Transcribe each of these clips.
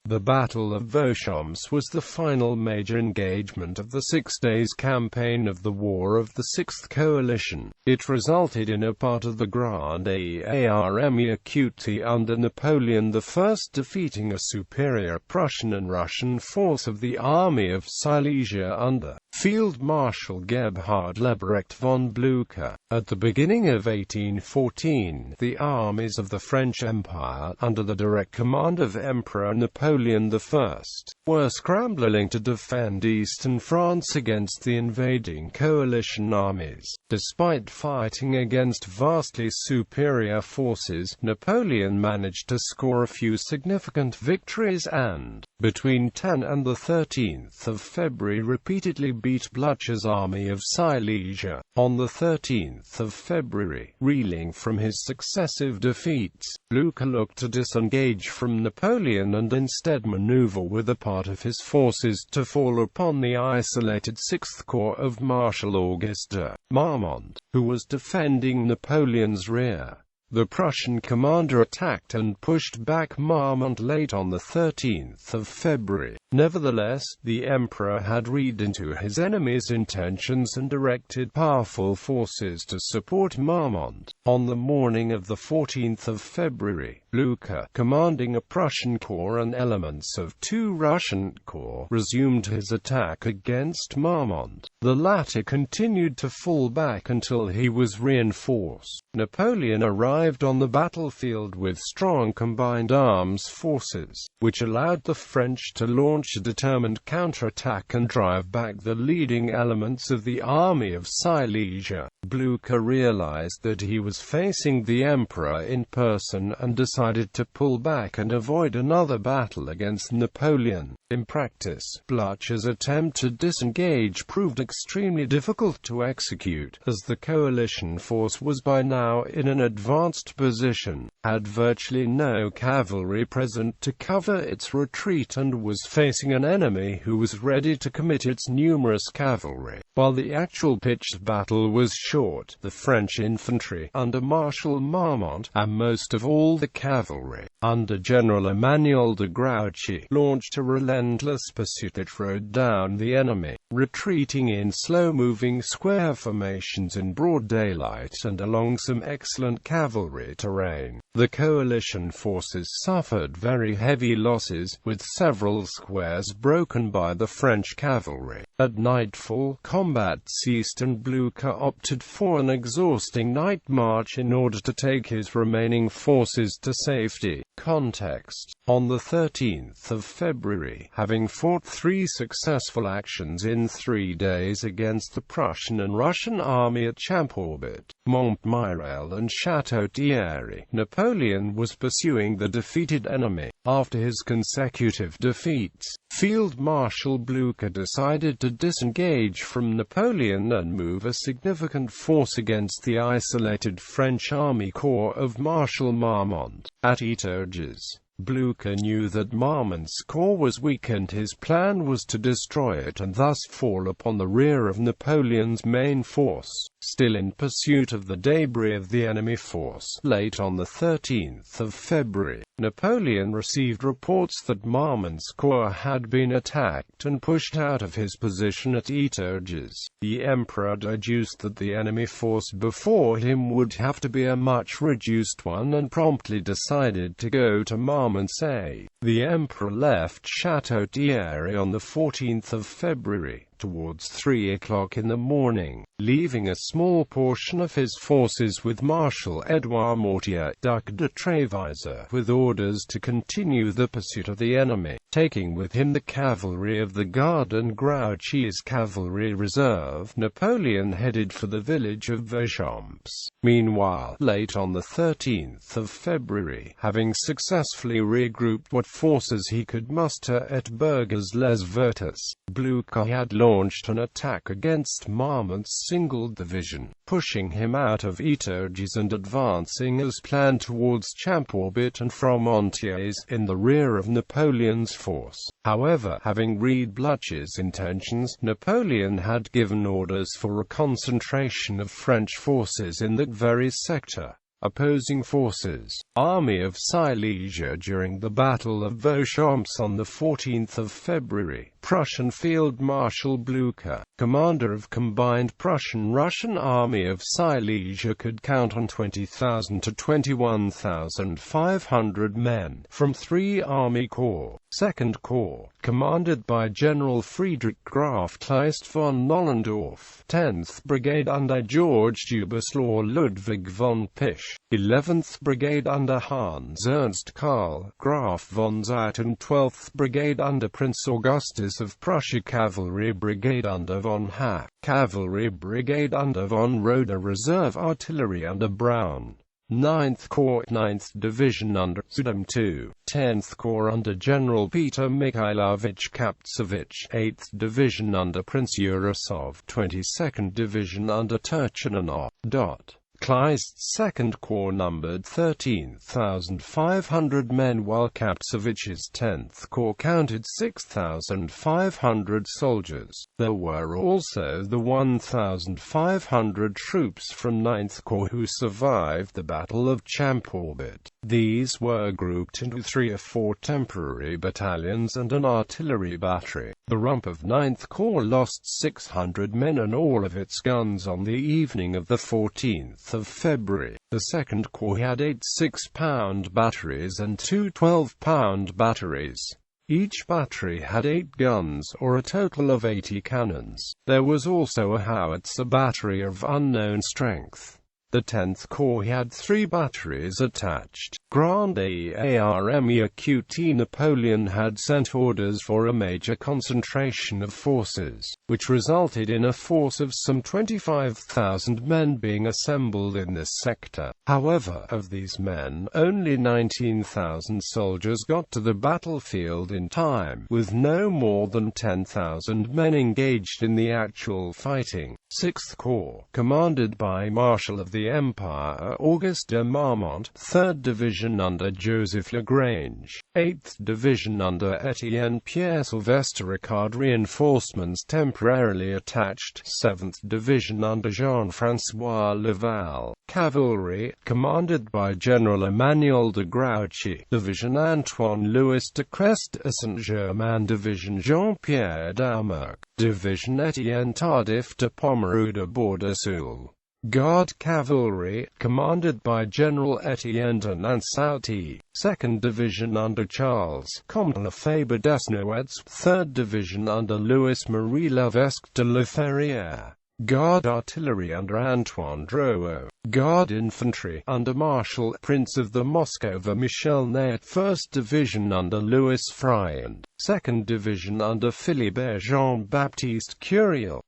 The Battle of Vauchamps was the final major engagement of the 6 days campaign of the War of the Sixth Coalition. It resulted in a part of the Grande Armée under Napoleon I defeating a superior Prussian and Russian force of the Army of Silesia under Field-marshal Gebhard Leberecht von Blücher. At the beginning of 1814, the armies of the French Empire, under the direct command of Emperor Napoleon I, were scrambling to defend eastern France against the invading coalition armies. Despite fighting against vastly superior forces, Napoleon managed to score a few significant victories and, between 10 and 13 February, repeatedly beat Blücher's Army of Silesia. On 13 February, reeling from his successive defeats, Blücher looked to disengage from Napoleon and instead maneuver with a part of his forces to fall upon the isolated Sixth Corps of Marshal Auguste de Marmont, who was defending Napoleon's rear. The Prussian commander attacked and pushed back Marmont late on 13 February. Nevertheless, the emperor had read into his enemy's intentions and directed powerful forces to support Marmont. On the morning of 14 February, Blücher, commanding a Prussian corps and elements of 2 Russian corps, resumed his attack against Marmont. The latter continued to fall back until he was reinforced. Napoleon arrived on the battlefield with strong combined arms forces, which allowed the French to launch a determined counterattack and drive back the leading elements of the Army of Silesia. Blücher realized that he was facing the emperor in person and decided to pull back and avoid another battle against Napoleon. In practice, Blücher's attempt to disengage proved extremely difficult to execute, as the coalition force was by now in an advanced position, had virtually no cavalry present to cover its retreat, and was facing an enemy who was ready to commit its numerous cavalry. While the actual pitched battle was short, the French infantry, under Marshal Marmont, and most of all the cavalry, under General Emmanuel de Grouchy, launched a relentless pursuit that rode down the enemy, retreating in slow-moving square formations in broad daylight and along some excellent cavalry terrain. The coalition forces suffered very heavy losses, with several squares broken by the French cavalry. At nightfall, combat ceased and Blücher opted for an exhausting night march in order to take his remaining forces to safety. Context: on 13 February, having fought 3 successful actions in 3 days against the Prussian and Russian army at Champs-Orbit, Montmirail and Château-Thierry, Napoleon was pursuing the defeated enemy. After his consecutive defeats, Field-marshal Blücher decided to disengage from Napoleon and move a significant force against the isolated French army corps of Marshal Marmont.At. Blücher knew that Marmont's corps was weak and his plan was to destroy it and thus fall upon the rear of Napoleon's main force, still in pursuit of the debris of the enemy force. Late on 13 February, Napoleon received reports that Marmont's corps had been attacked and pushed out of his position at Étarges. The emperor deduced that the enemy force before him would have to be a much reduced one and promptly decided to go to Marmont's aid. The emperor left Château-Thierry on 14 February, towards 3 o'clock in the morning, leaving a small portion of his forces with Marshal Édouard Mortier, Duc de Trèves, with orders to continue the pursuit of the enemy, taking with him the cavalry of the Guard and Grouchy's cavalry reserve. Napoleon headed for the village of Vauchamps. Meanwhile, late on 13 February, having successfully regrouped what forces he could muster at Berges-les-Vertus, Blücher had launched an attack against Marmont's single division, pushing him out of Étarges and advancing as planned towards Champs-Orbit and Fromontiers, in the rear of Napoleon's force. However, having read Blücher's intentions, Napoleon had given orders for a concentration of French forces in that very sector. Opposing forces: Army of Silesia during the Battle of Vauchamps on 14 February. Prussian Field-marshal Blücher, commander of combined Prussian-Russian Army of Silesia, could count on 20,000 to 21,500 men from 3 Army Corps. Second Corps, commanded by General Friedrich Graf Kleist von Nollendorf. 10th Brigade under George Dubois Ludwig von Pisch. 11th Brigade under Hans Ernst Karl Graf von Zieten. 12th Brigade under Prince Augustus of Prussia. Cavalry Brigade under von Hack. Cavalry Brigade under von Roeder. Reserve Artillery under Brown. 9th Corps, 9th Division under Zudem II, 10th Corps under General Peter Mikhailovich Kaptsevich, 8th Division under Prince Urasov, 22nd Division under Turchin.At. Kleist's 2nd Corps numbered 13,500 men, while Kaptsevich's 10th Corps counted 6,500 soldiers. There were also the 1,500 troops from 9th Corps who survived the Battle of Vauchamps. These were grouped into 3 or 4 temporary battalions and an artillery battery. The rump of 9th Corps lost 600 men and all of its guns on the evening of the 14th of February. The 2nd Corps had 8 6-pound batteries and 2 12-pound batteries. Each battery had 8 guns, or a total of 80 cannons. There was also a howitzer battery of unknown strength. The 10th Corps had 3 batteries attached. Grande Armée. Napoleon had sent orders for a major concentration of forces, which resulted in a force of some 25,000 men being assembled in this sector. However, of these men, only 19,000 soldiers got to the battlefield in time, with no more than 10,000 men engaged in the actual fighting. 6th Corps, commanded by Marshal of the Empire Auguste de Marmont, 3rd Division under Joseph Lagrange, 8th Division under Etienne Pierre-Sylvestre Ricard. Reinforcements temporarily attached: 7th Division under Jean-François Laval. Cavalry, commanded by General Emmanuel de Grouchy. Division Antoine-Louis de Crest. Saint-Germain Division Jean-Pierre d'Armerc. Division Etienne Tardif de Pomereux de Bordeaux. Guard Cavalry, commanded by General Etienne de Nansouty. 2nd Division under Charles Comte Lefebvre Desnouettes. 3rd Division under Louis-Marie Levesque de La Ferrière. Guard Artillery under Antoine Drouot. Guard Infantry under Marshal Prince of the Moscova Michel Ney. 1st Division under Louis Friand. 2nd Division under Philibert Jean-Baptiste Curiel.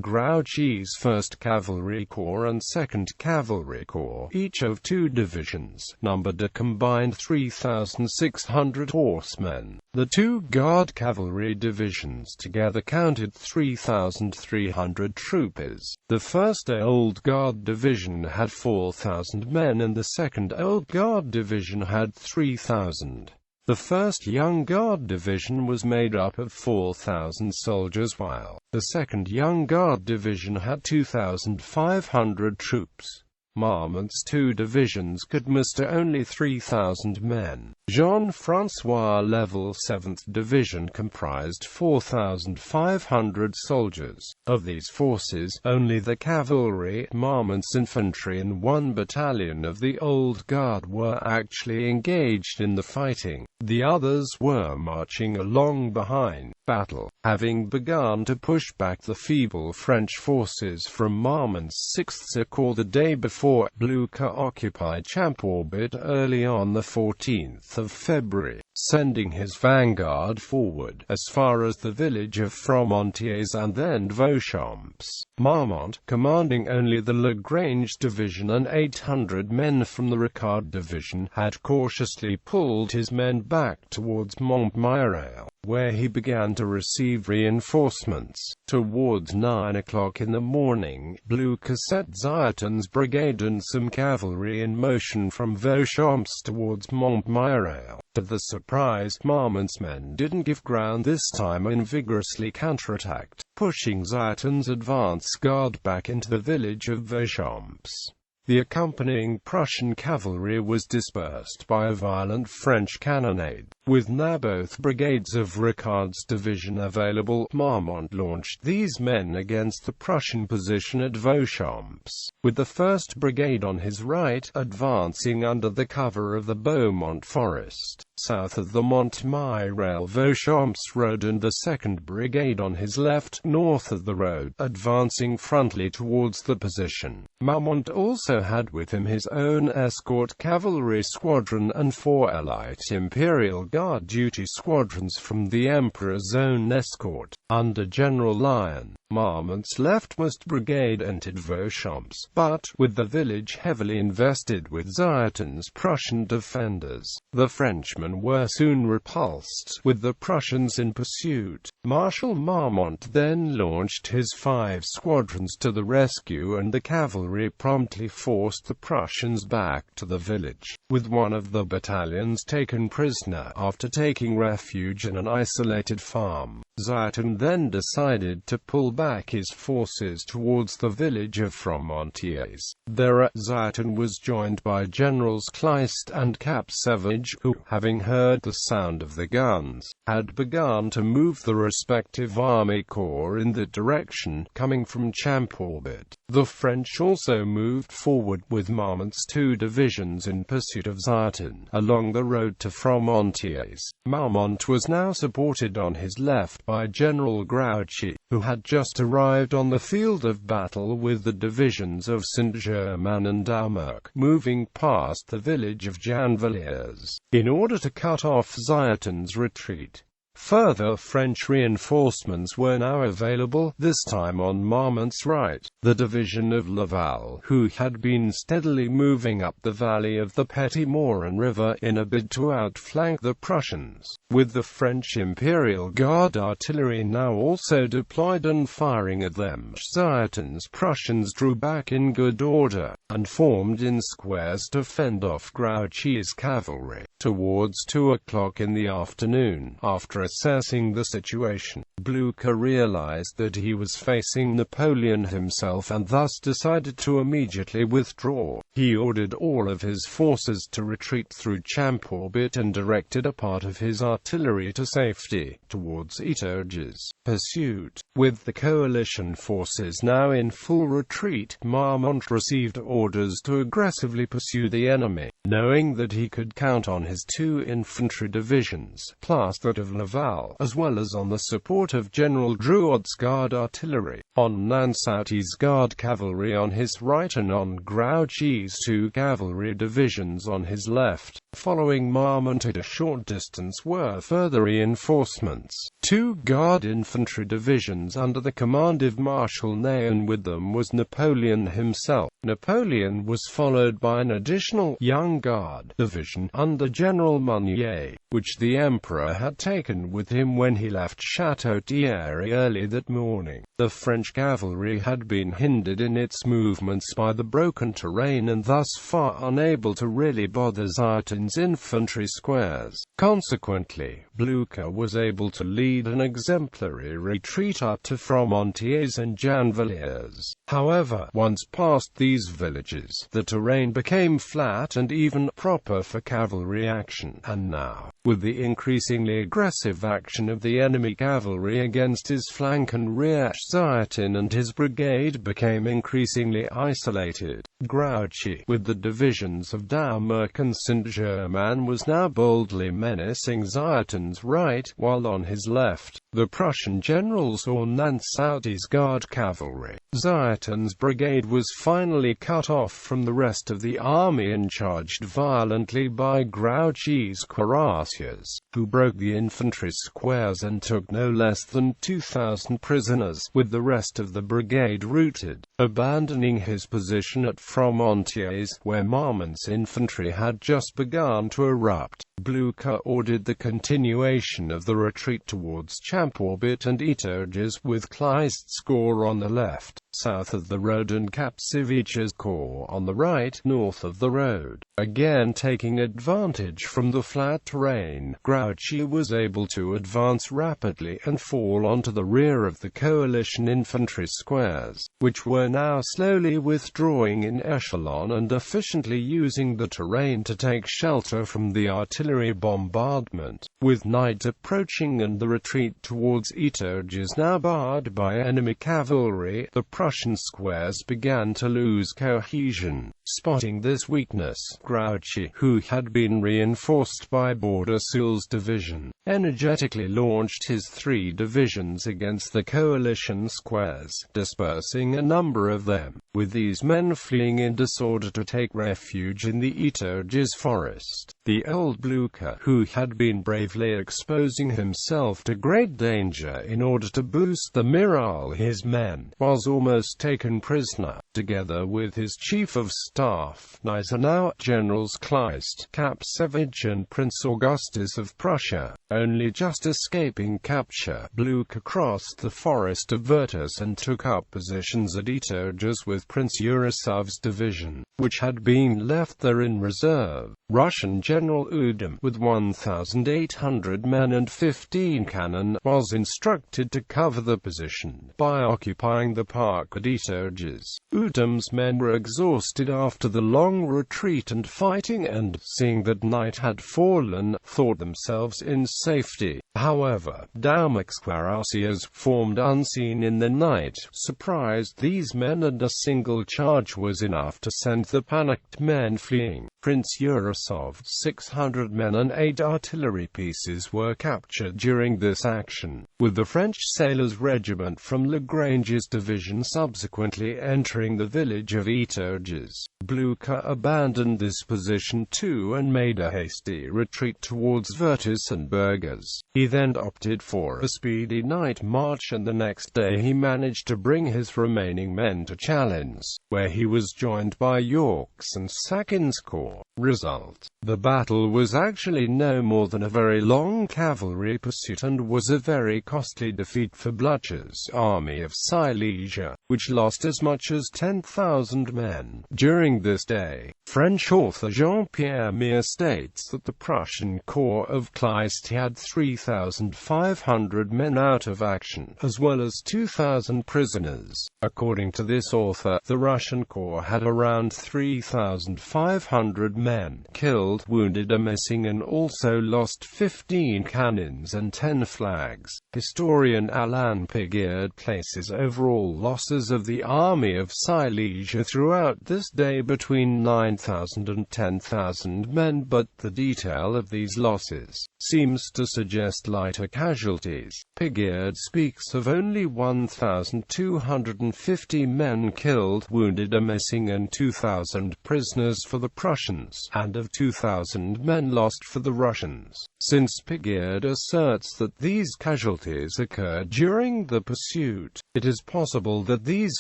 Grouchy's 1st Cavalry Corps and 2nd Cavalry Corps, each of 2 divisions, numbered a combined 3,600 horsemen. The 2 Guard Cavalry divisions together counted 3,300 troopers. The 1st Old Guard Division had 4,000 men and the 2nd Old Guard Division had 3,000. The 1st Young Guard Division was made up of 4,000 soldiers, while the 2nd Young Guard Division had 2,500 troops. Marmont's 2 divisions could muster only 3,000 men. Jean-François Level's 7th Division comprised 4,500 soldiers. Of these forces, only the cavalry, Marmont's infantry and 1 battalion of the Old Guard were actually engaged in the fighting. The others were marching along behind. Battle, having begun to push back the feeble French forces from Marmont's 6th Corps the day before, Blücher occupied Vauchamps early on the 14th of February, sending his vanguard forward as far as the village of Fromontiers and then Vauchamps. Marmont, commanding only the Lagrange division and 800 men from the Ricard division, had cautiously pulled his men back towards Montmirail, where he began to receive reinforcements. Towards 9 o'clock in the morning, Blücher set Zieten's brigade and some cavalry in motion from Vauchamps towards Montmirail. To the surprise, Marmont's men didn't give ground this time and vigorously counterattacked, pushing Zieten's advance guard back into the village of Vauchamps. The accompanying Prussian cavalry was dispersed by a violent French cannonade. With now both brigades of Ricard's division available, Marmont launched these men against the Prussian position at Vauchamps, with the 1st Brigade on his right, advancing under the cover of the Beaumont forest, south of the Montmirail-Vauchamps road, and the 2nd Brigade on his left, north of the road, advancing frontally towards the position. Marmont also had with him his own escort cavalry squadron and 4 elite Imperial Guard duty squadrons from the Emperor's own escort. Under General Lyon, Marmont's leftmost brigade entered Vauchamps, but, with the village heavily invested with Ziethen's Prussian defenders, the Frenchmen were soon repulsed, with the Prussians in pursuit. Marshal Marmont then launched his 5 squadrons to the rescue, and the cavalry promptly forced the Prussians back to the village, with one of the battalions taken prisoner after taking refuge in an isolated farm. Ziethen then decided to pull back his forces towards the village of Fromontiers. There, Ziethen was joined by Generals Kleist and Cap Savage, who, having heard the sound of the guns, had begun to move the respective army corps in that direction, coming from Champs-Orbit. The French also moved forward with Marmont's 2 divisions in pursuit of Ziethen, along the road to Fromontiers. Marmont was now supported on his left by General Grouchy, who had just arrived on the field of battle with the divisions of Saint-Germain and Doumerc, moving past the village of Janvilliers, in order to cut off Ziethen's retreat. Further French reinforcements were now available, this time on Marmont's right. The division of Laval, who had been steadily moving up the valley of the Petit Morin River in a bid to outflank the Prussians, with the French Imperial Guard artillery now also deployed and firing at them. Ziethen's Prussians drew back in good order, and formed in squares to fend off Grouchy's cavalry. Towards 2 o'clock in the afternoon, after assessing the situation, Blücher realized that he was facing Napoleon himself and thus decided to immediately withdraw. He ordered all of his forces to retreat through Champs-Orbit and directed a part of his artillery to safety, towards Etourges' pursuit. With the coalition forces now in full retreat, Marmont received orders to aggressively pursue the enemy, knowing that he could count on his 2 infantry divisions, plus that of Laval, as well as on the support of General Drouot's Guard artillery, on Nansouty's Guard cavalry on his right, and on Grouchy's 2 cavalry divisions on his left. Following Marmont at a short distance were further reinforcements, 2 Guard infantry divisions under the command of Marshal Ney, and with them was Napoleon himself. Napoleon was followed by an additional Young Guard division under General Meunier, which the Emperor had taken with him when he left Château-Thierry early that morning. The French cavalry had been hindered in its movements by the broken terrain and thus far unable to really bother Ziethen's infantry squares. Consequently, Blücher was able to lead an exemplary retreat up to Fromontiers and Janvilliers. However, once past these villages, the terrain became flat and even proper for cavalry action, and now, with the increasingly aggressive action of the enemy cavalry against his flank and rear, Ziethen and his brigade became increasingly isolated. Grouchy, with the divisions of Doumerc and Saint-Germain, was now boldly menacing Ziethen's right, while on his left, the Prussian generals or Nansouty's Guard cavalry. Ziethen's brigade was finally cut off from the rest of the army and charged violently by Grouchy's cuirassiers, who broke the infantry squares and took no less than 2,000 prisoners, with the rest of the brigade routed. Abandoning his position at Fromontiers, where Marmont's infantry had just begun to erupt, Blücher ordered the continuation of the retreat towards Champs-Orbit and Iterges, with Kleist's corps on the left, south of the road, and Kapcevich's corps on the right, north of the road. Again taking advantage from the flat terrain, Grouchy was able to advance rapidly and fall onto the rear of the coalition infantry squares, which were now slowly withdrawing in echelon and efficiently using the terrain to take shelter from the artillery bombardment. With night approaching and the retreat towards Iterges now barred by enemy cavalry, the Prussian squares began to lose cohesion. Spotting this weakness, Grouchy, who had been reinforced by Bourdassouil's division, energetically launched his 3 divisions against the coalition squares, dispersing a number of them, with these men fleeing in disorder to take refuge in the Iterges forest. The old Blücher, who had been bravely exposing himself to great danger in order to boost the morale of his men, was almost taken prisoner, together with his chief of staff, Gneisenau, Generals Kleist, Kapcevich and Prince Augustus of Prussia. Only just escaping capture, Blücher crossed the forest of Virtus and took up positions at Iterges with Prince Urasov's division, which had been left there in reserve. Russian General Udom, with 1,800 men and 15 cannon, was instructed to cover the position by occupying the park at Iterges. Udom's men were exhausted after the long retreat and fighting, and, seeing that night had fallen, thought themselves in safety. However, Daumaxquaracias, formed unseen in the night, surprised these men, and a single charge was enough to send the panicked men fleeing. Prince Urasov's 600 men and 8 artillery pieces were captured during this action, with the French sailors' regiment from Lagrange's division subsequently entering the village of Iterges. Blücher abandoned this position too and made a hasty retreat towards Virtus and Burgas. He then opted for a speedy night march, and the next day he managed to bring his remaining men to Chalons, where he was joined by York's and Sakin's corps. Result: the battle was actually no more than a very long cavalry pursuit, and was a very costly defeat for Blücher's Army of Silesia, which lost as much as 10,000 men. During this day, French author Jean-Pierre Mere states that the Prussian corps of Kleist had 3,500 men out of action, as well as 2,000 prisoners. According to this author, the Russian corps had around 3,500 men killed, wounded or missing, and also lost 15 cannons and 10 flags. Historian Alain Piguard places overall losses of the Army of Silesia throughout this day between 9,000 and 10,000 men, but the detail of these losses seems to suggest lighter casualties. Piguard speaks of only 1,250 men killed, wounded or missing, and 2,000 prisoners for the Prussians, and of 2,000 men lost for the Russians. Since Piguard asserts that these casualties occurred during the pursuit, it is possible that these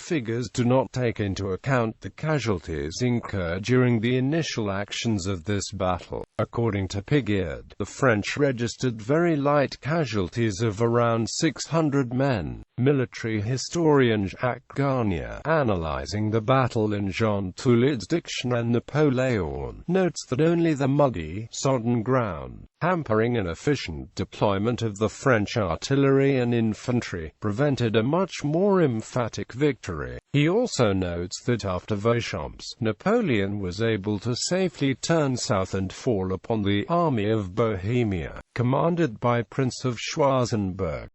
figures do not take into account the casualties incurred during the initial actions of this battle. According to Piguard, the French registered very light casualties of around 600 men. Military historian Jacques Garnier, analyzing the battle in Jean Toulet's Dictionnaire Napoleon, notes that only the muddy, sodden ground, hampering an efficient deployment of the French artillery and infantry, prevented a much more emphatic victory. He also notes that after Vauchamps, Napoleon was able to safely turn south and fall upon the Army of Bohemia, commanded by Prince of Schwarzenberg.